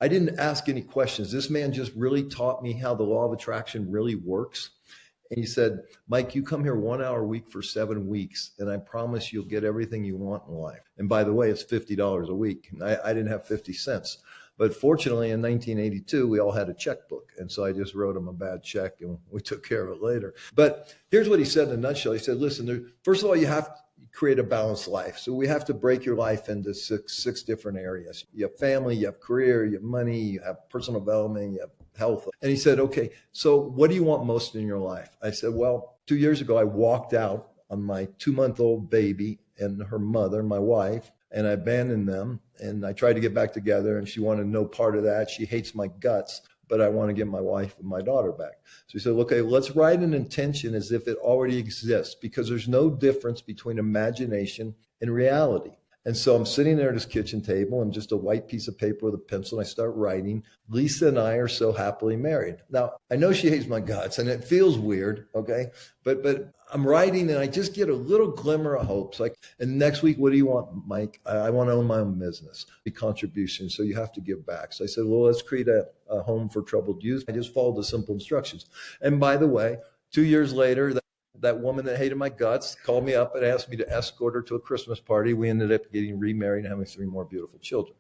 I didn't ask any questions. This man just really taught me how the law of attraction really works. And he said, Mike, you come here 1 hour a week for 7 weeks, and I promise you'll get everything you want in life. And by the way, it's $50 a week. I didn't have 50 cents. But fortunately, in 1982, we all had a checkbook. And so I just wrote him a bad check and we took care of it later. But here's what he said in a nutshell. He said, listen, first of all, you have to create a balanced life. So we have to break your life into six different areas. You have family, you have career, you have money, you have personal development, you have health. And he said, okay, so what do you want most in your life? I said, well, 2 years ago, I walked out on my 2-month-old baby and her mother, my wife, and I abandoned them. And I tried to get back together, and she wanted no part of that. She hates my guts, but I want to get my wife and my daughter back. So he said, okay, let's write an intention as if it already exists, because there's no difference between imagination and reality. And so I'm sitting there at his kitchen table and just a white piece of paper with a pencil, and I start writing, Lisa and I are so happily married. Now, I know she hates my guts and it feels weird, okay? But I'm writing and I just get a little glimmer of hope. It's like, and next week, what do you want, Mike? I want to own my own business, a contribution. So you have to give back. So I said, well, let's create a home for troubled youth. I just followed the simple instructions. And by the way, 2 years later, that woman that hated my guts called me up and asked me to escort her to a Christmas party. We ended up getting remarried and having 3 more beautiful children.